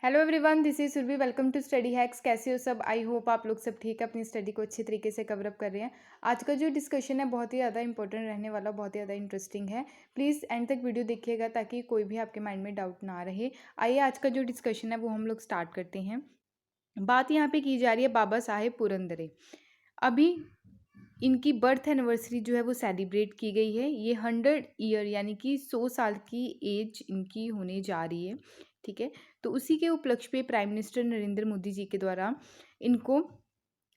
Hello everyone, this is Surabhi. Welcome to study hacks. कैसे हो सब? आई होप आप लोग सब ठीक है, अपनी स्टडी को अच्छी तरीके से कवर अप कर रहे हैं। आज का जो डिस्कशन है बहुत ही ज़्यादा इंपॉर्टेंट रहने वाला, बहुत ही ज़्यादा इंटरेस्टिंग है। प्लीज़ एंड तक वीडियो देखिएगा ताकि कोई भी आपके माइंड में डाउट ना रहे। आइए आज का जो डिस्कशन है वो हम लोग स्टार्ट करते हैं। बात यहाँ पे की जा रही है बाबा साहेब पुरंदरे। अभी इनकी बर्थ एनिवर्सरी जो है वो सेलिब्रेट की गई है। ये 100 ईयर यानी कि 100 साल की एज इनकी होने जा रही है। ठीक है, तो उसी के उपलक्ष्य पे प्राइम मिनिस्टर नरेंद्र मोदी जी के द्वारा इनको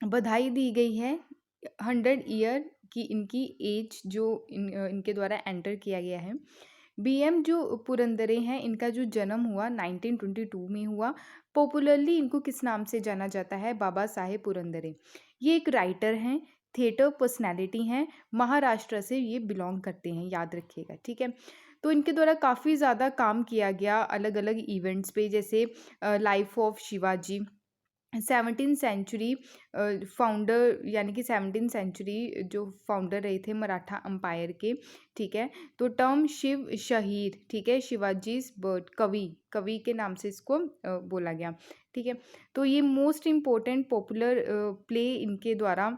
बधाई दी गई है। 100 ईयर की इनकी एज जो इनके द्वारा एंटर किया गया है। बीएम जो पुरंदरे हैं, इनका जो जन्म हुआ 1922 में हुआ। पॉपुलरली इनको किस नाम से जाना जाता है? बाबा साहेब पुरंदरे। ये एक राइटर हैं, थिएटर पर्सनैलिटी हैं, महाराष्ट्र से ये बिलोंग करते हैं, याद रखिएगा। ठीक है, तो इनके द्वारा काफ़ी ज़्यादा काम किया गया अलग अलग इवेंट्स पे, जैसे लाइफ ऑफ शिवाजी, 17वीं सेंचुरी फाउंडर, यानी कि 17वीं सेंचुरी जो फाउंडर रहे थे मराठा अम्पायर के। ठीक है, तो टर्म शिव शहीर, ठीक है, शिवाजी बर्ड, कवि, कवि के नाम से इसको बोला गया। ठीक है, तो ये मोस्ट इम्पोर्टेंट पॉपुलर प्ले इनके द्वारा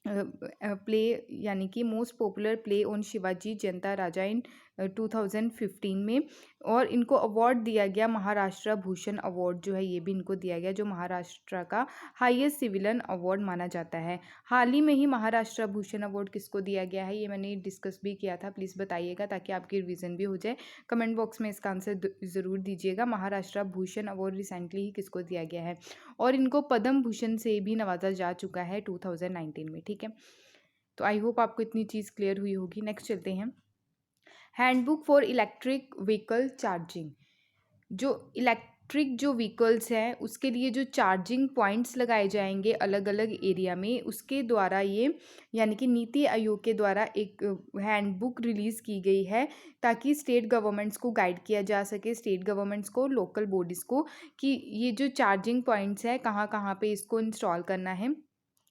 प्ले, यानी कि most popular play on Shivaji जनता राजा इन 2015 में। और इनको अवार्ड दिया गया महाराष्ट्र भूषण अवार्ड, जो है ये भी इनको दिया गया, जो महाराष्ट्र का हाईएस्ट सिविलियन अवार्ड माना जाता है। हाल ही में ही महाराष्ट्र भूषण अवार्ड किसको दिया गया है, ये मैंने डिस्कस भी किया था। प्लीज़ बताइएगा ताकि आपकी रिवीजन भी हो जाए। कमेंट बॉक्स में इसका आंसर ज़रूर दीजिएगा। महाराष्ट्र भूषण अवार्ड रिसेंटली ही किसको दिया गया है, और इनको पद्म भूषण से भी नवाजा जा चुका है 2019 में। ठीक है, तो आई होप आपको इतनी चीज़ क्लियर हुई होगी। नेक्स्ट चलते हैं, handbook for electric vehicle charging. जो इलेक्ट्रिक जो व्हीकल्स हैं उसके लिए जो चार्जिंग पॉइंट्स लगाए जाएंगे अलग अलग एरिया में, उसके द्वारा ये, यानी कि नीति आयोग के द्वारा एक हैंडबुक रिलीज़ की गई है, ताकि स्टेट गवर्नमेंट्स को गाइड किया जा सके, स्टेट गवर्नमेंट्स को, लोकल बॉडीज़ को, कि ये जो चार्जिंग पॉइंट्स है कहाँ कहाँ पे इसको इंस्टॉल करना है।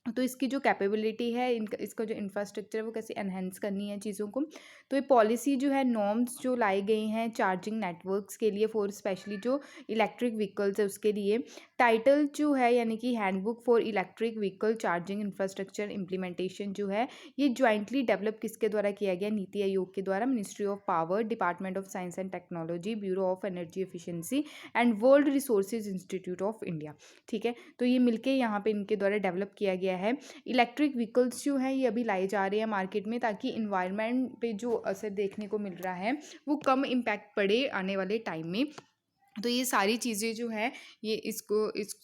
तो इसकी जो कैपेबिलिटी है, इनका इसका जो इंफ्रास्ट्रक्चर है वो कैसे एनहेंस करनी है चीज़ों को। तो ये पॉलिसी जो है, नॉर्म्स जो लाई गई हैं चार्जिंग नेटवर्क्स के लिए, फॉर स्पेशली जो इलेक्ट्रिक व्हीकल्स है उसके लिए। टाइटल जो है, यानी कि handbook for electric vehicle charging infrastructure implementation जो है, ये ज्वाइंटली डेवलप किसके द्वारा किया गया? नीति आयोग के द्वारा। Ministry of power, department of science and technology, bureau of energy efficiency and world resources institute of India. ठीक है, तो ये मिलके यहाँ पे इनके द्वारा डेवलप किया गया है। इलेक्ट्रिक व्हीकल्स जो हैं ये अभी लाए जा रहे हैं मार्केट में, ताकि इन्वायरमेंट पे जो असर देखने को मिल रहा है वो कम इम्पैक्ट पड़े आने वाले टाइम में। तो ये सारी चीज़ें जो है, ये इस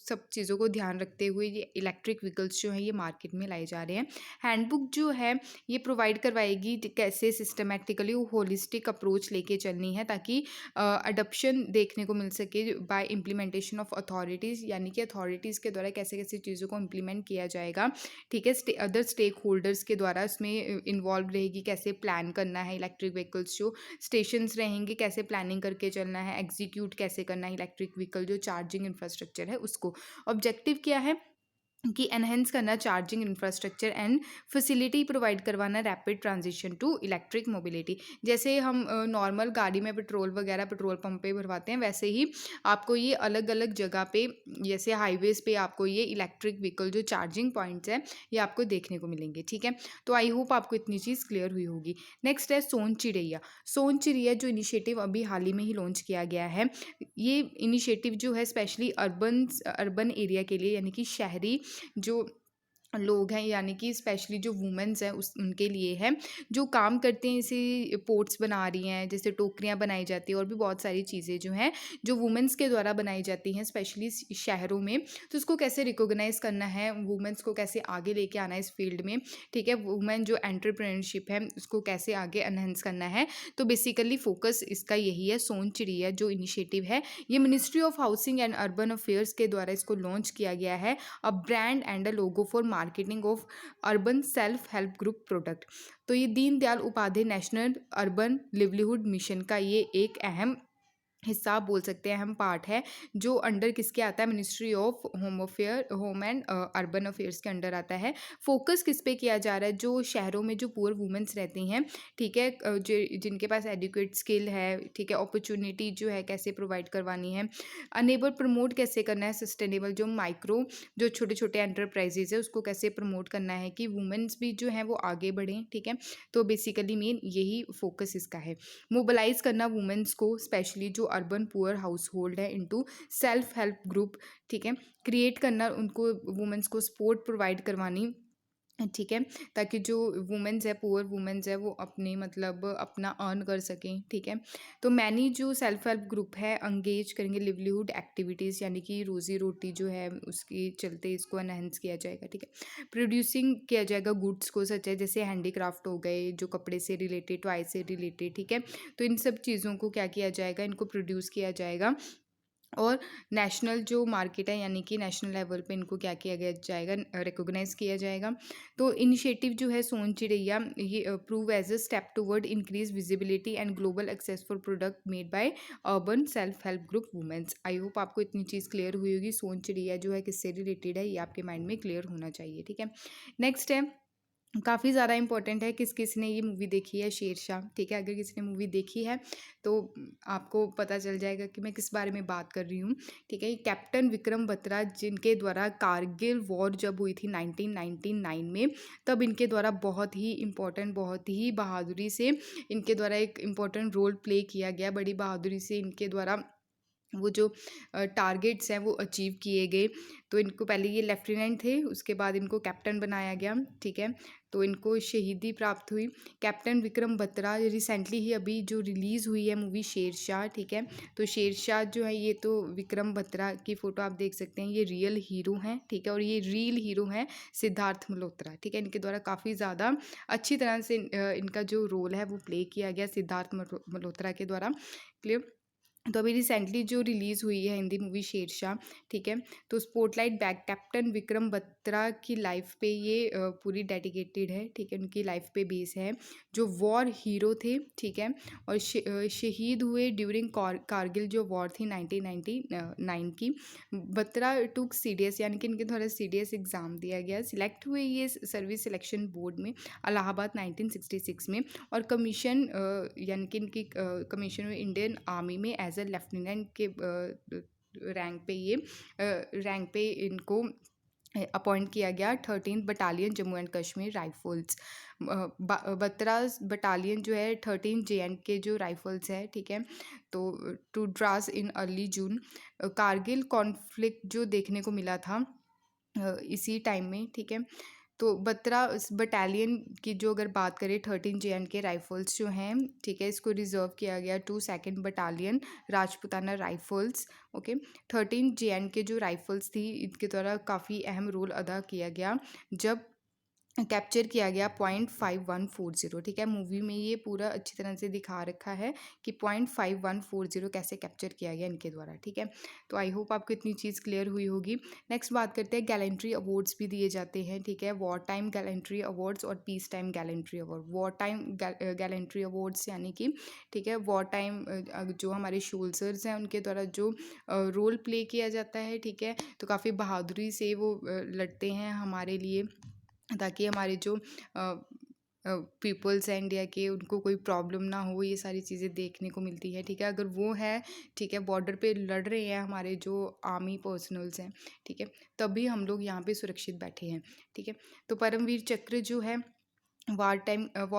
सब चीज़ों को ध्यान रखते हुए ये इलेक्ट्रिक व्हीकल्स जो है ये मार्केट में लाए जा रहे हैं। हैंडबुक जो है ये प्रोवाइड करवाएगी कैसे सिस्टमेटिकली होलिस्टिक अप्रोच लेके चलनी है, ताकि अडॉप्शन देखने को मिल सके बाय इम्प्लीमेंटेशन ऑफ अथॉरिटीज़, यानी कि अथॉरिटीज़ के द्वारा कैसे कैसे चीज़ों को इम्प्लीमेंट किया जाएगा। ठीक है, अदर स्टेक होल्डर्स के द्वारा इसमें इन्वॉल्व रहेगी, कैसे प्लान करना है इलेक्ट्रिक व्हीकल्स, जो स्टेशंस रहेंगे कैसे प्लानिंग करके चलना है, एग्जीक्यूट कैसे करना है इलेक्ट्रिक व्हीकल जो चार्जिंग इंफ्रास्ट्रक्चर है उसको। ऑब्जेक्टिव क्या है कि एनहेंस करना charging infrastructure and facility provide करवाना rapid transition to electric mobility. जैसे हम नॉर्मल गाड़ी में पेट्रोल वगैरह पेट्रोल पंप पे भरवाते हैं, वैसे ही आपको ये अलग अलग जगह पे, जैसे हाईवेज़ पे आपको ये इलेक्ट्रिक व्हीकल जो चार्जिंग पॉइंट्स हैं ये आपको देखने को मिलेंगे। ठीक है, तो आई होप आपको इतनी चीज़ क्लियर हुई होगी। नेक्स्ट है सोन चिड़ैया। सोन चिड़ैया जो इनिशिएटिव अभी हाल ही में ही लॉन्च किया गया है, ये इनिशिएटिव जो है स्पेशली अर्बन एरिया के लिए, यानी कि शहरी जो लोग हैं, यानी कि स्पेशली जो वुमेन्स हैं उनके लिए है, जो काम करते हैं, जैसे पोट्स बना रही हैं, जैसे टोकरियाँ बनाई जाती हैं, और भी बहुत सारी चीज़ें जो हैं जो वुमेन्स के द्वारा बनाई जाती हैं स्पेशली शहरों में। तो उसको कैसे रिकॉग्नाइज़ करना है, वुमेन्स को कैसे आगे लेके आना है इस फील्ड में। ठीक है, वुमेन जो एंटरप्रेन्योरशिप है उसको कैसे आगे एनहेंस करना है। तो बेसिकली फोकस इसका यही है। सोन चिड़िया जो इनिशिएटिव है ये ministry of housing and urban affairs के द्वारा इसको लॉन्च किया गया है। A brand and a logo for marketing of urban self help group product. तो ये Deendayal Upadhyaya national urban livelihood mission का ये एक अहम हिस्सा आप बोल सकते हैं, अहम पार्ट है, जो अंडर किसके आता है, ministry of home and urban affairs के अंडर आता है। फोकस किस पे किया जा रहा है, जो शहरों में जो पुअर वुमेन्स रहती हैं, ठीक है, जिनके पास एडिक्वेट स्किल है, ठीक है, अपॉर्चुनिटी जो है कैसे प्रोवाइड करवानी है, अनेबल प्रमोट कैसे करना है, सस्टेनेबल जो माइक्रो जो छोटे छोटे एंटरप्राइजेज है उसको कैसे प्रमोट करना है कि वुमेन्स भी जो है वो आगे बढ़ें, ठीक है। तो बेसिकली मेन यही फोकस इसका है, मोबिलाइज करना वुमेन्स को, स्पेशली जो अर्बन पुअर हाउस होल्ड है, इनटू सेल्फ हेल्प ग्रुप, ठीक है, क्रिएट करना, उनको वुमेन्स को सपोर्ट प्रोवाइड करवानी, ठीक है, ताकि जो वुमेन्स है, पुअर वुमेन्स है, वो अपनी मतलब अपना अर्न कर सकें, ठीक है। तो मैनी जो सेल्फ हेल्प ग्रुप है अंगेज करेंगे लिवलीहुड एक्टिविटीज़, यानी कि रोज़ी रोटी जो है उसके चलते इसको एनहेंस किया जाएगा, ठीक है। प्रोड्यूसिंग किया जाएगा गुड्स को, सच है, जैसे हैंडीक्राफ्ट हो गए, जो कपड़े से रिलेटेड, टॉय से रिलेटेड, ठीक है। तो इन सब चीज़ों को क्या किया जाएगा, इनको प्रोड्यूस किया जाएगा, और नेशनल जो मार्केट है, यानी कि नेशनल लेवल पे इनको क्या किया गया जाएगा, रिकॉग्नाइज किया जाएगा। तो इनिशिएटिव जो है सोन चिड़ैया, ये prove as a step toward increase visibility and global access for product made by urban self help group womens. I hope आपको इतनी चीज़ क्लियर हुई होगी। सोन चिड़ैया जो है किससे रिलेटेड है, ये आपके माइंड में क्लियर होना चाहिए, ठीक है। नेक्स्ट है, काफ़ी ज़्यादा इंपॉर्टेंट है, किस किस ने ये मूवी देखी है, शेरशाह, ठीक है। अगर किसी ने मूवी देखी है तो आपको पता चल जाएगा कि मैं किस बारे में बात कर रही हूँ, ठीक है। कैप्टन विक्रम बत्रा, जिनके द्वारा कारगिल वॉर जब हुई थी 1999 में, तब इनके द्वारा बहुत ही इम्पोर्टेंट, बहुत ही बहादुरी से इनके द्वारा एक इम्पोर्टेंट रोल प्ले किया गया, बड़ी बहादुरी से इनके द्वारा वो जो टारगेट्स हैं वो अचीव किए गए। तो इनको पहले ये लेफ्टिनेंट थे, उसके बाद इनको कैप्टन बनाया गया, ठीक है। तो इनको शहीदी प्राप्त हुई। कैप्टन विक्रम बत्रा रिसेंटली ही अभी जो रिलीज़ हुई है मूवी शेरशाह, ठीक है। तो शेरशाह जो है, ये तो विक्रम बत्रा की फ़ोटो आप देख सकते हैं, ये रियल हीरो हैं, ठीक है। और ये रियल हीरो हैं सिद्धार्थ मल्होत्रा, ठीक है। इनके द्वारा काफ़ी ज़्यादा अच्छी तरह से इनका जो रोल है वो प्ले किया गया सिद्धार्थ मल्होत्रा के द्वारा, क्लियर। तो अभी रिसेंटली जो रिलीज़ हुई है हिंदी मूवी शेरशाह, ठीक है। तो spotlight back captain Vikram Batra की लाइफ पे ये पूरी डेडिकेटेड है, ठीक है। उनकी लाइफ पे बेस है, जो वॉर हीरो थे, ठीक है। और शहीद हुए ड्यूरिंग कारगिल जो वॉर थी 1999 की। बत्रा टुक सीडीएस, यानी कि इनके द्वारा सीडीएस एग्ज़ाम दिया गया, सिलेक्ट हुए ये सर्विस सिलेक्शन बोर्ड में इलाहाबाद 1966 में, और कमीशन यानी कि इनकी कमीशन हुई इंडियन आर्मी में एज ए लेफ्टिनेंट के रैंक पे इनको अपॉइंट किया गया। 13th battalion Jammu and Kashmir rifles, Batra battalion जो है 13 JNK के जो राइफल्स है, ठीक है। तो to Dras in early June, Kargil conflict जो देखने को मिला था इसी टाइम में, ठीक है। तो बत्रा बटालियन की जो अगर बात करें, 13 JNK राइफल्स जो हैं, ठीक है, इसको रिजर्व किया गया to 2nd battalion Rajputana rifles, okay. 13 JNK जो राइफल्स थी, इनके द्वारा काफ़ी अहम रोल अदा किया गया जब कैप्चर किया गया 0.5140, ठीक है। मूवी में ये पूरा अच्छी तरह से दिखा रखा है कि 0.5140 कैसे कैप्चर किया गया इनके द्वारा, ठीक है। तो आई होप आपको इतनी चीज़ क्लियर हुई होगी। नेक्स्ट बात करते हैं, गैलेंट्री अवार्ड्स भी दिए जाते हैं, ठीक है। वॉर टाइम गैलेंट्री अवार्ड्स और peace time gallantry award. War time gallantry awards यानी कि, ठीक है, वॉर टाइम जो हमारे सोल्जर्स हैं उनके द्वारा जो रोल प्ले किया जाता है, ठीक है। तो काफ़ी बहादुरी से वो लड़ते हैं हमारे लिए, ताकि हमारे जो पीपल्स हैं इंडिया के, उनको कोई प्रॉब्लम ना हो, ये सारी चीज़ें देखने को मिलती है, ठीक है। अगर वो है, ठीक है, बॉर्डर पे लड़ रहे हैं हमारे जो आर्मी पर्सनल्स हैं, ठीक है, तभी हम लोग यहाँ पे सुरक्षित बैठे हैं, ठीक है। तो परमवीर चक्र जो है, वॉर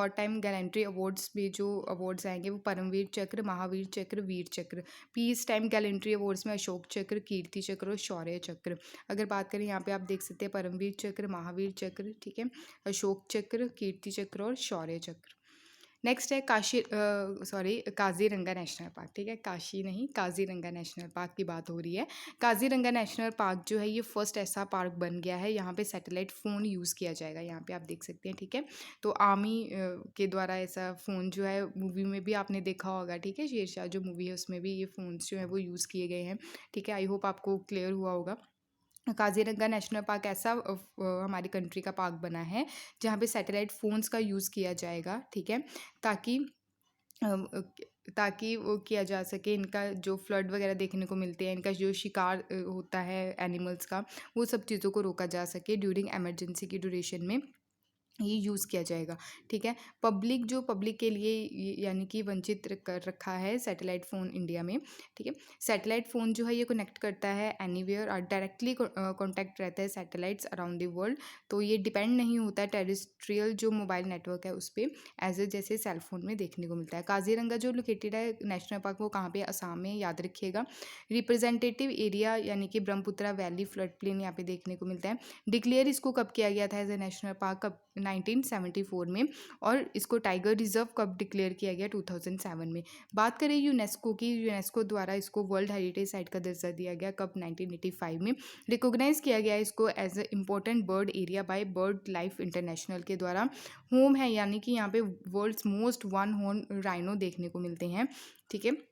टाइम गैलेंट्री अवार्ड्स में जो अवार्ड्स आएंगे वो परमवीर चक्र, महावीर चक्र, वीर चक्र। पीस टाइम गैलेंट्री अवार्ड्स में अशोक चक्र, कीर्ति चक्र और शौर्य चक्र। अगर बात करें, यहाँ पे आप देख सकते हैं परमवीर चक्र, महावीर चक्र, ठीक है, अशोक चक्र, कीर्ति चक्र और शौर्य चक्र। नेक्स्ट है काजीरंगा नेशनल पार्क, ठीक है, काशी नहीं, काजीरंगा नेशनल पार्क की बात हो रही है। काजीरंगा नेशनल पार्क जो है, ये फर्स्ट ऐसा पार्क बन गया है, यहाँ पे सैटेलाइट फ़ोन यूज़ किया जाएगा, यहाँ पे आप देख सकते हैं, ठीक है। तो आर्मी के द्वारा ऐसा फ़ोन जो है, मूवी में भी आपने देखा होगा, ठीक है, शेरशाह जो मूवी है उसमें भी ये फ़ोन्स जो है वो यूज़ किए गए हैं, ठीक है। आई होप आपको क्लियर हुआ होगा। काजीरंगा नेशनल पार्क ऐसा हमारी कंट्री का पार्क बना है जहाँ पे सैटेलाइट फ़ोन्स का यूज़ किया जाएगा, ठीक है, ताकि ताकि वो किया जा सके, इनका जो फ्लड वगैरह देखने को मिलते हैं, इनका जो शिकार होता है एनिमल्स का, वो सब चीज़ों को रोका जा सके ड्यूरिंग इमरजेंसी की ड्यूरेशन में ये यूज़ किया जाएगा। ठीक है। पब्लिक के लिए यानी कि वंचित कर रखा है सैटेलाइट फ़ोन इंडिया में। ठीक है। सैटेलाइट फ़ोन जो है ये कनेक्ट करता है एनीवेयर और डायरेक्टली कॉन्टैक्ट रहता है सैटेलाइट्स अराउंड द वर्ल्ड। तो ये डिपेंड नहीं होता है टेरेस्ट्रियल जो मोबाइल नेटवर्क है उस पर, एज ए जैसे सेल फोन में देखने को मिलता है। काजीरंगा जो लोकेटेड है नेशनल पार्क, वो कहाँ पे, असम में, याद रखिएगा। रिप्रेजेंटेटिव एरिया यानी कि ब्रह्मपुत्रा वैली फ्लड प्लेन यहाँ पे देखने को मिलता है। डिक्लेयर इसको कब किया गया था एज ए नेशनल पार्क, कब, 1974 में। और इसको टाइगर रिजर्व कब डिक्लेयर किया गया, 2007 में। बात करें यूनेस्को की, यूनेस्को द्वारा इसको वर्ल्ड हेरिटेज साइट का दर्जा दिया गया कब, 1985 में। रिकॉग्नाइज किया गया इसको as a important bird area by bird life international के द्वारा। होम है यानी कि यहाँ पे world's most one horn rhino देखने को मिलते हैं। ठीक है।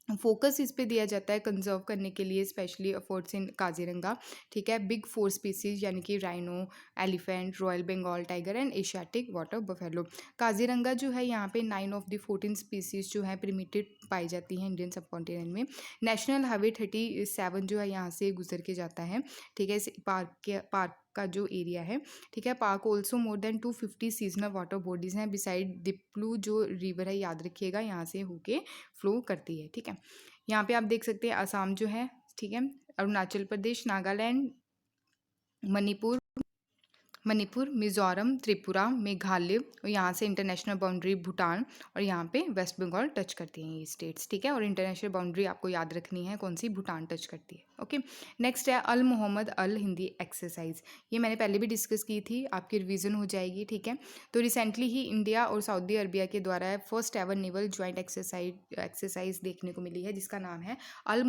फोकस इस पे दिया जाता है कंजर्व करने के लिए, स्पेशली एफर्ट्स इन काजीरंगा। ठीक है। बिग फोर स्पीसीज यानी कि rhino, elephant, royal Bengal tiger and Asiatic water buffalo. Kaziranga जो है यहाँ पे 9 ऑफ द 14 स्पीसीज जो है परमिटेड पाई जाती हैं इंडियन सब कॉन्टिनेंट में। नेशनल हाईवे 37 जो है यहाँ से गुजर के जाता है। ठीक है। इस पार्क का जो एरिया है। ठीक है। Park also more than 250 seasonal water bodies हैं बिसाइड दिप्लू जो रिवर है, याद रखिएगा, यहाँ से होके फ्लो करती है। ठीक है। यहाँ पे आप देख सकते हैं असम जो है। ठीक है। अरुणाचल प्रदेश, नागालैंड, मणिपुर, मिजोरम, त्रिपुरा, मेघालय, और यहाँ से इंटरनेशनल बाउंड्री भूटान, और यहाँ पे वेस्ट बंगाल टच करती हैं ये स्टेट्स। ठीक है। और इंटरनेशनल बाउंड्री आपको याद रखनी है कौन सी, भूटान टच करती है। ओके। नेक्स्ट है अल मोहम्मद अल हिंदी एक्सरसाइज। ये मैंने पहले भी डिस्कस की थी, आपकी रिवीजन हो जाएगी। ठीक है। तो रिसेंटली ही इंडिया और सऊदी अरबिया के द्वारा first ever naval joint exercise देखने को मिली है, जिसका नाम है अल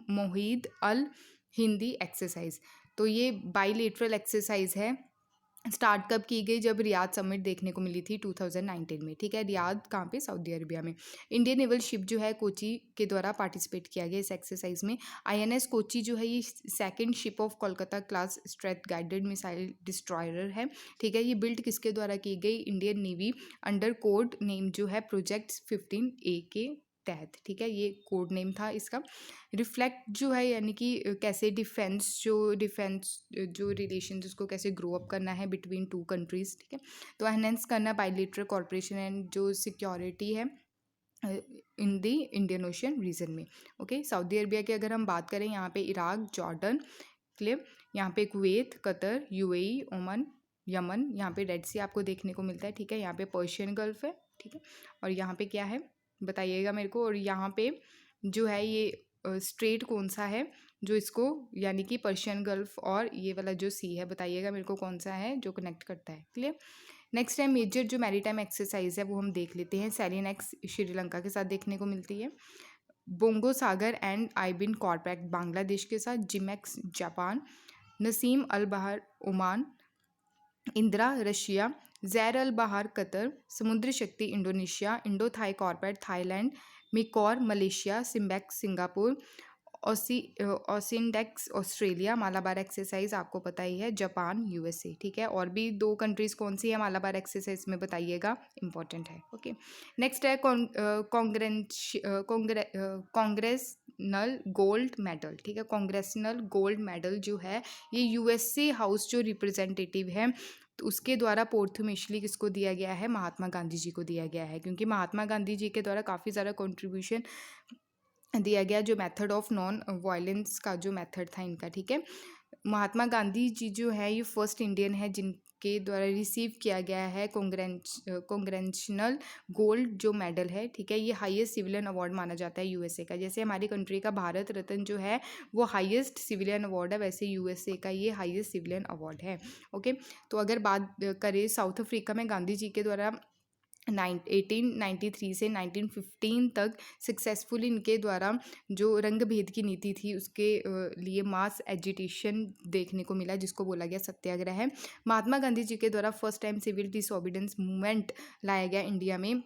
मोहिद अल हिंदी एक्सरसाइज। तो ये बाईलेटरल एक्सरसाइज है। स्टार्ट कब की गई, जब रियाद समिट देखने को मिली थी 2019 में। ठीक है। रियाद कहाँ पे, सऊदी अरबिया में। इंडियन नेवल शिप जो है कोची के द्वारा पार्टिसिपेट किया गया इस एक्सरसाइज में। आईएनएस कोची जो है ये second ship of Kolkata class strength guided missile destroyer है। ठीक है। ये बिल्ड किसके द्वारा की गई, Indian navy, under code name जो है प्रोजेक्ट 15A के तहत। ठीक है। ये कोड नेम था इसका। रिफ्लेक्ट जो है यानी कि कैसे डिफेंस जो रिलेशन उसको कैसे ग्रो अप करना है बिटवीन टू कंट्रीज़। ठीक है। तो एनहेंस करना बायलैटरल कॉर्पोरेशन एंड जो सिक्योरिटी है इन दी इंडियन ओशियन रीजन में। ओके। सऊदी अरबिया की अगर हम बात करें, यहाँ पे इराक, जॉर्डन, क्लियर, यहाँ पे Kuwait, Qatar, UAE, Oman, Yemen, यहाँ पे रेड सी आपको देखने को मिलता है। ठीक है। यहाँ पे पर्शियन गल्फ है। ठीक है। और यहाँ पे क्या है बताइएगा मेरे को। और यहाँ पे जो है ये स्ट्रेट कौन सा है जो इसको, यानी कि पर्शियन गल्फ और ये वाला जो सी है, बताइएगा मेरे को कौन सा है जो कनेक्ट करता है। क्लियर। नेक्स्ट है मेजर जो मैरीटाइम एक्सरसाइज है वो हम देख लेते हैं। सेलिन एक्स श्रीलंका के साथ देखने को मिलती है। बोंगो सागर एंड आइबिन कॉर्पैक्ट बांग्लादेश के साथ। JIMEX Japan, Naseem Al Bahr Oman, Indira Russia, Zair Al Bahar Qatar, Samudra Shakti Indonesia, Indo Thai corporate Thailand, मिकॉर Malaysia, SIMBEX Singapore, AUSINDEX Australia, Malabar exercise आपको पता ही है, जापान, यूएसए। ठीक है। और भी 2 कंट्रीज़ कौन सी है मालाबार एक्सरसाइज में, बताइएगा, इंपॉर्टेंट है। ओके। नेक्स्ट है कांग्रेसनल गोल्ड मेडल। ठीक है। कांग्रेसनल गोल्ड मेडल जो है ये यूएसए हाउस जो रिप्रेजेंटेटिव है तो उसके द्वारा पोर्थोमेशली किसको दिया गया है, महात्मा गांधी जी को दिया गया है, क्योंकि महात्मा गांधी जी के द्वारा काफ़ी ज़्यादा कंट्रीब्यूशन दिया गया जो मेथड ऑफ नॉन वायलेंस का जो मेथड था इनका। ठीक है। महात्मा गांधी जी जो है ये फर्स्ट इंडियन है जिनके द्वारा रिसीव किया गया है कांग्रेसनल गोल्ड जो मेडल है। ठीक है। ये हाईएस्ट सिविलियन अवार्ड माना जाता है यूएसए का। जैसे हमारी कंट्री का भारत रत्न जो है वो हाईएस्ट सिविलियन अवार्ड है, वैसे यूएसए का ये हाईएस्ट सिविलियन अवार्ड है। ओके। तो अगर बात करें साउथ अफ्रीका में गांधी जी के द्वारा 1893 से 1915 तक सक्सेसफुली इनके द्वारा जो रंग भेद की नीति थी उसके लिए मास एजिटेशन देखने को मिला, जिसको बोला गया सत्याग्रह है। महात्मा गांधी जी के द्वारा first time civil disobedience movement लाया गया इंडिया में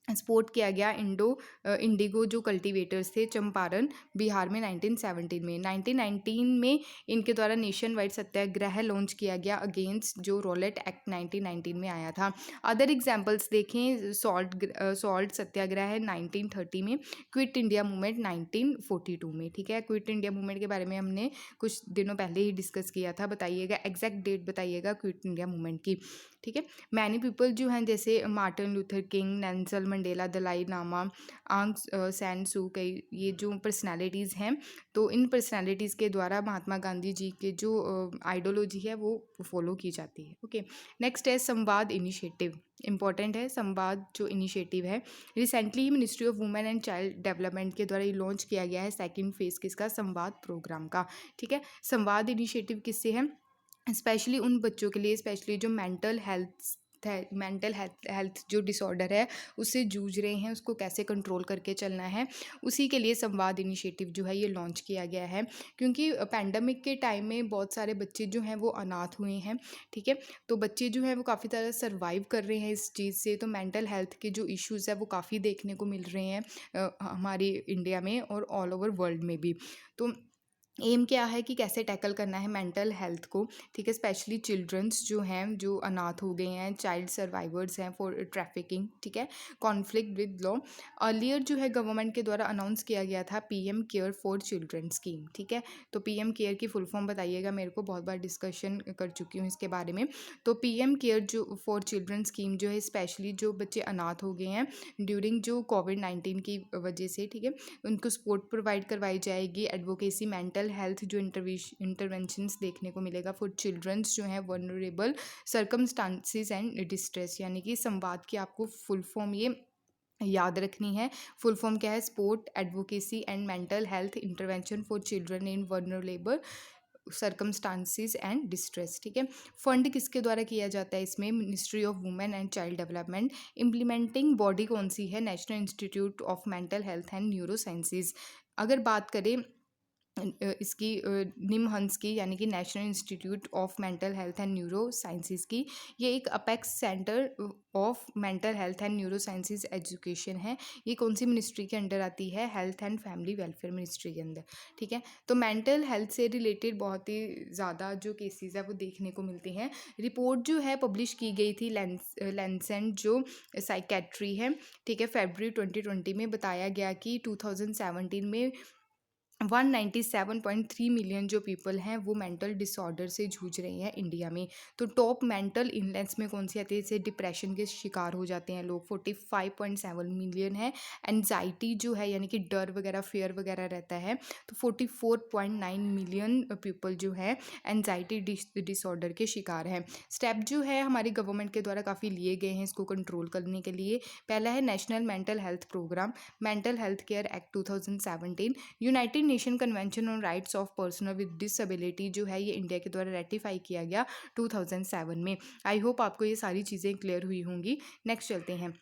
एक्सपोर्ट किया गया इंडिगो जो कल्टीवेटर्स थे चंपारण बिहार में 1917 में। 1919 में इनके द्वारा नेशन वाइड सत्याग्रह लॉन्च किया गया अगेंस्ट जो रॉलेट एक्ट 1919 में आया था। अदर एग्जांपल्स देखें, सॉल्ट सत्याग्रह है 1930 में, क्विट इंडिया मूवमेंट 1942 में। ठीक है, क्विट इंडिया मूवमेंट के बारे में हमने कुछ दिनों पहले ही डिस्कस किया था। बताइएगा एग्जैक्ट डेट, बताइएगा क्विट इंडिया मूवमेंट की। ठीक है, मैनी पीपल जो हैं जैसे Martin Luther King, Nelson Mandela, Dalai Lama, Aung San सू कई, ये जो पर्सनालिटीज़ हैं, तो इन पर्सनालिटीज़ के द्वारा महात्मा गांधी जी के जो आइडियोलॉजी है वो फॉलो की जाती है। ओके, नेक्स्ट है संवाद इनिशिएटिव। इंपॉर्टेंट है संवाद जो इनिशिएटिव है। Recently ministry of women and child development के द्वारा ये लॉन्च किया गया है सेकंड फेज किसका, संवाद प्रोग्राम का। ठीक है, संवाद इनिशिएटिव किससे है, स्पेशली उन बच्चों के लिए, स्पेशली जो मेंटल हेल्थ जो डिसऑर्डर है उससे जूझ रहे हैं, उसको कैसे कंट्रोल करके चलना है, उसी के लिए संवाद इनिशिएटिव जो है ये लॉन्च किया गया है। क्योंकि पैंडमिक के टाइम में बहुत सारे बच्चे जो हैं वो अनाथ हुए हैं। ठीक है, तो बच्चे जो हैं वो काफ़ी तरह सर्वाइव कर रहे हैं इस चीज़ से। तो मेंटल हेल्थ के जो इश्यूज़ है वो काफ़ी देखने को मिल रहे हैं हमारी इंडिया में और ऑल ओवर वर्ल्ड में भी। तो एम क्या है कि कैसे टैकल करना है मेंटल हेल्थ को। ठीक है, स्पेशली चिल्ड्रंस जो हैं जो अनाथ हो गए हैं, चाइल्ड सर्वाइवर्स हैं फॉर ट्रैफिकिंग। ठीक है, कॉन्फ्लिक्ट विद लॉ। अर्लियर जो है गवर्नमेंट के द्वारा अनाउंस किया गया था PM care for children scheme. ठीक है, तो पीएम केयर की फुल फॉर्म बताइएगा मेरे को, बहुत बार डिस्कशन कर चुकी हूँ इसके बारे में। तो पीएम केयर जो फॉर चिल्ड्रन स्कीम जो है स्पेशली जो बच्चे अनाथ हो गए हैं ड्यूरिंग जो कोविड-19 की वजह से, ठीक है, उनको सपोर्ट प्रोवाइड करवाई जाएगी। एडवोकेसी, मेंटल हेल्थ जो इंटरवेंशंस देखने को मिलेगा फॉर चिल्ड्रंस जो हैं वनरेबल सर्कमस्टांसिस एंड डिस्ट्रेस। यानी कि संवाद की आपको फुल फॉर्म ये याद रखनी है। फुल फॉर्म क्या है, support, advocacy and mental health intervention for children in vulnerable circumstances and distress. ठीक है, फंड किसके द्वारा किया जाता है इसमें, ministry of women and child development. Implementing body कौन सी है, national institute of mental health and neuro sciences. अगर बात करें इसकी निमहंस की, यानी कि national institute of mental health and neuro sciences की, ये एक apex centre of mental health and neuro sciences education है। ये कौन सी मिनिस्ट्री के अंडर आती है, health and family welfare ministry के अंदर। ठीक है, तो मेंटल हेल्थ से रिलेटेड बहुत ही ज़्यादा जो केसेस है वो देखने को मिलते हैं। रिपोर्ट जो है पब्लिश की गई थी लैंसेट जो साइकेट्री है, ठीक है, फरवरी 2020 में बताया गया कि 2017 में 197.3 मिलियन जो पीपल हैं वो मेंटल डिसऑर्डर से जूझ रहे हैं इंडिया में। तो टॉप मेंटल इलनेस में कौन सी आती है, जैसे डिप्रेशन के शिकार हो जाते हैं लोग, 45.7 मिलियन है। एनजाइटी जो है यानी कि डर वगैरह, फेयर वगैरह रहता है, तो 44.9 मिलियन पीपल जो है एनजाइटी डिसऑर्डर के शिकार हैं। स्टेप जो है हमारी गवर्नमेंट के द्वारा काफ़ी लिए गए हैं इसको कंट्रोल करने के लिए। पहला है national mental health programme, mental health care act 2017। United Nation convention on rights of personal with disability जो है ये इंडिया के द्वारा रेटिफाई किया गया 2007 में। आई होप आपको ये सारी चीज़ें क्लियर हुई होंगी। नेक्स्ट चलते हैं।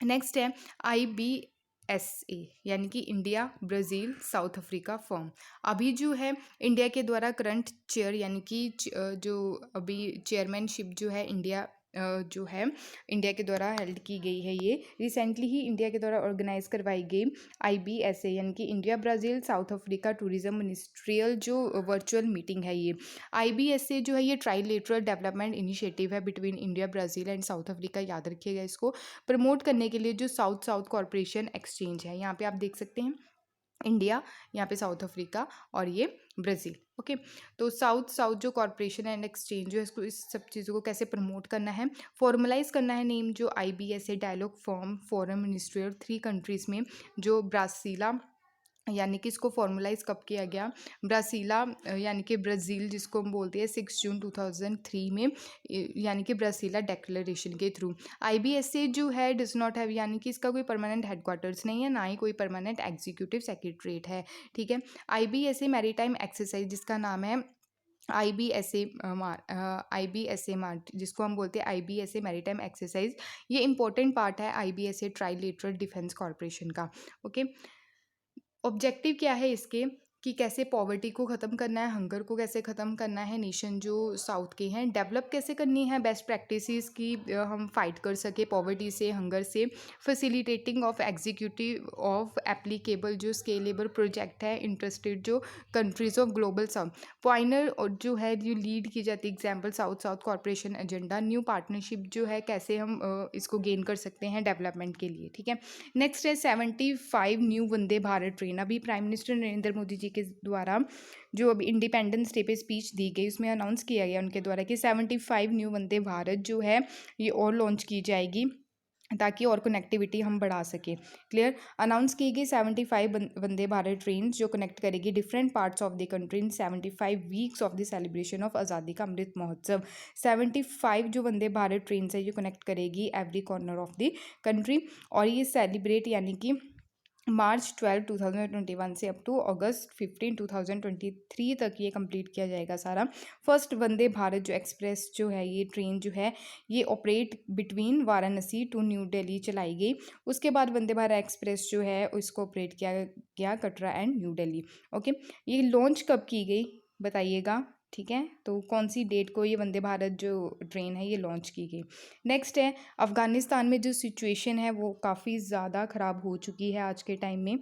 नेक्स्ट है IBSA, यानी कि India, Brazil, south Africa firm. अभी जो है इंडिया के द्वारा करंट चेयर, यानी कि जो अभी चेयरमैनशिप जो है इंडिया जो है इंडिया के द्वारा हेल्ड की गई है, ये रिसेंटली ही इंडिया के द्वारा ऑर्गेनाइज करवाई गई IBSA, यानी कि India Brazil south Africa tourism ministerial जो वर्चुअल मीटिंग है। ये IBSA जो है ये ट्राइलेटरल डेवलपमेंट इनिशिएटिव है between India, Brazil and south Africa. याद रखिएगा इसको। प्रमोट करने के लिए जो साउथ साउथ कॉरपोरेशन एक्सचेंज है, यहाँ पे आप देख सकते हैं इंडिया, यहाँ पे साउथ अफ्रीका और ये ब्राज़ील। ओके, तो साउथ साउथ जो कॉरपोरेशन एंड एक्सचेंज जो है इसको, इस सब चीज़ों को कैसे प्रमोट करना है, फॉर्मलाइज करना है नेम जो IBSA dialogue form foreign ministry और 3 कंट्रीज़ में जो ब्रासीला, यानी कि इसको फॉर्मलाइज कब किया गया, ब्रासीला यानी कि ब्राज़ील जिसको हम बोलते हैं 6 जून 2003 में, यानी कि ब्रासीला डेक्लेरेशन के थ्रू। IBSA जो है डज नॉट हैव, यानी कि इसका कोई परमानेंट हेडक्वार्टर्स नहीं है, ना ही कोई परमानेंट एग्जीक्यूटिव सेक्रेटरीट है। ठीक है, IBSA मैरीटाइम एक्सरसाइज जिसका नाम है IBSA मार्ट, जिसको हम बोलते हैं IBSA मैरीटाइम एक्सरसाइज, ये इंपॉर्टेंट पार्ट है IBSA ट्राइलेटरल डिफेंस कॉरपोरेशन का। ओके, ऑब्जेक्टिव क्या है इसके, कि कैसे पॉवर्टी को ख़त्म करना है, हंगर को कैसे ख़त्म करना है, नेशन जो साउथ के हैं डेवलप कैसे करनी है, बेस्ट प्रैक्टिसेस की हम फाइट कर सके पॉवर्टी से, हंगर से, facilitating of executive of applicable जो स्केलेबल प्रोजेक्ट है इंटरेस्टेड जो कंट्रीज़ ऑफ ग्लोबल साउथ पॉइनर और जो है जो लीड की जाती है example south south corporation agenda, new partnership जो है कैसे हम इसको गेन कर सकते हैं डेवलपमेंट के लिए, ठीक है। नेक्स्ट है 75 न्यू वंदे भारत ट्रेन। अभी प्राइम मिनिस्टर नरेंद्र मोदी जी के द्वारा जो अभी इंडिपेंडेंस डे पे स्पीच दी गई उसमें अनाउंस किया गया उनके द्वारा कि 75 न्यू वंदे भारत जो है ये और लॉन्च की जाएगी ताकि और कनेक्टिविटी हम बढ़ा सकें। क्लियर। अनाउंस की गई 75 वंदे भारत ट्रेन जो कनेक्ट करेगी different parts of the country in 75 weeks of the celebration of आज़ादी का अमृत महोत्सव। 75 जो वंदे भारत ट्रेन है जो कनेक्ट करेगी every corner of the country और ये सेलिब्रेट यानी कि मार्च 12 2021 से अप टू अगस्त 15 2023 तक ये कंप्लीट किया जाएगा सारा। फर्स्ट वंदे भारत जो एक्सप्रेस जो है ये ट्रेन जो है ये operate between Varanasi to New Delhi चलाई गई। उसके बाद वंदे भारत एक्सप्रेस जो है उसको ऑपरेट किया गया Katra and new Delhi. Okay, ये लॉन्च कब की गई बताइएगा, ठीक है। तो कौन सी डेट को ये वंदे भारत जो ट्रेन है ये लॉन्च की गई। नेक्स्ट है अफ़गानिस्तान में जो सिचुएशन है वो काफ़ी ज़्यादा ख़राब हो चुकी है आज के टाइम में,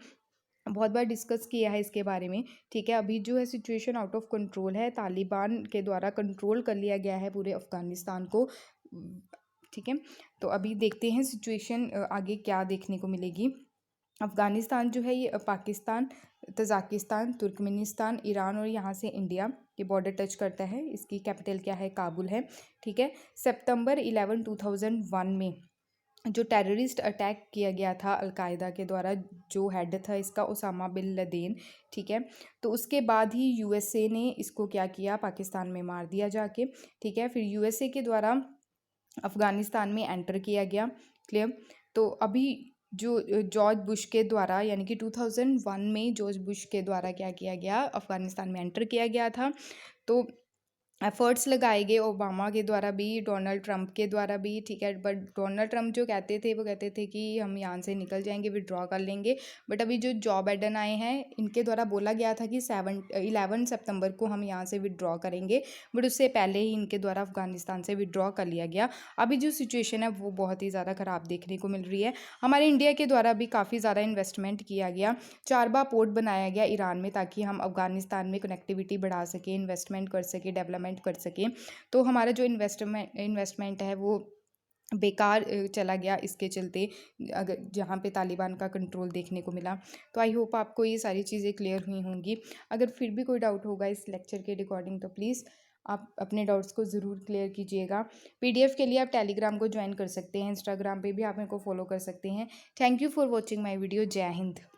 बहुत बार डिस्कस किया है इसके बारे में, ठीक है। अभी जो है सिचुएशन आउट ऑफ कंट्रोल है, तालिबान के द्वारा कंट्रोल कर लिया गया है पूरे अफ़गानिस्तान को, ठीक है। तो अभी देखते हैं सिचुएशन आगे क्या देखने को मिलेगी। अफ़गानिस्तान जो है ये पाकिस्तान, तजाकिस्तान, तुर्कमेनिस्तान, ईरान और यहाँ से इंडिया ये बॉर्डर टच करता है। इसकी कैपिटल क्या है, काबुल है, ठीक है। सितंबर 11 2001 में जो टेररिस्ट अटैक किया गया था अलकायदा के द्वारा, जो हेड था इसका उसामा बिन लदेन, ठीक है। तो उसके बाद ही यूएसए ने इसको क्या किया, पाकिस्तान में मार दिया जाके, ठीक है। फिर यूएसए के द्वारा अफ़गानिस्तान में एंटर किया गया। क्लियर। तो अभी जो जॉर्ज बुश के द्वारा यानी कि 2001 में जॉर्ज बुश के द्वारा क्या किया गया, अफ़गानिस्तान में एंटर किया गया था। तो एफर्ट्स लगाए गए ओबामा के द्वारा भी, डोनाल्ड ट्रंप के द्वारा भी, ठीक है। बट डोनाल्ड ट्रंप जो कहते थे वो कहते थे कि हम यहाँ से निकल जाएंगे, विड्रॉ कर लेंगे। बट अभी जो जो बाइडन आए हैं इनके द्वारा बोला गया था कि 11 सितंबर को हम यहाँ से विड्रॉ करेंगे, बट उससे पहले ही इनके द्वारा अफगानिस्तान से विड्रॉ कर लिया गया। अभी जो सिचुएशन है वो बहुत ही ज़्यादा ख़राब देखने को मिल रही है। हमारे इंडिया के द्वारा भी काफ़ी ज़्यादा इन्वेस्टमेंट किया गया, चारबा पोर्ट बनाया गया ईरान में ताकि हम अफगानिस्तान में कनेक्टिविटी बढ़ा सकें, इन्वेस्टमेंट कर सकें, डेवलपमेंट कर सकें। तो हमारा जो इन्वेस्टमेंट है वो बेकार चला गया इसके चलते, अगर जहाँ पे तालिबान का कंट्रोल देखने को मिला। तो आई होप आपको ये सारी चीज़ें क्लियर हुई होंगी। अगर फिर भी कोई डाउट होगा इस लेक्चर के रिकॉर्डिंग तो प्लीज़ आप अपने डाउट्स को ज़रूर क्लियर कीजिएगा। पीडीएफ के लिए आप टेलीग्राम को ज्वाइन कर सकते हैं, इंस्टाग्राम पे भी आप मेरे को फॉलो कर सकते हैं। Thank you for watching my video. जय हिंद।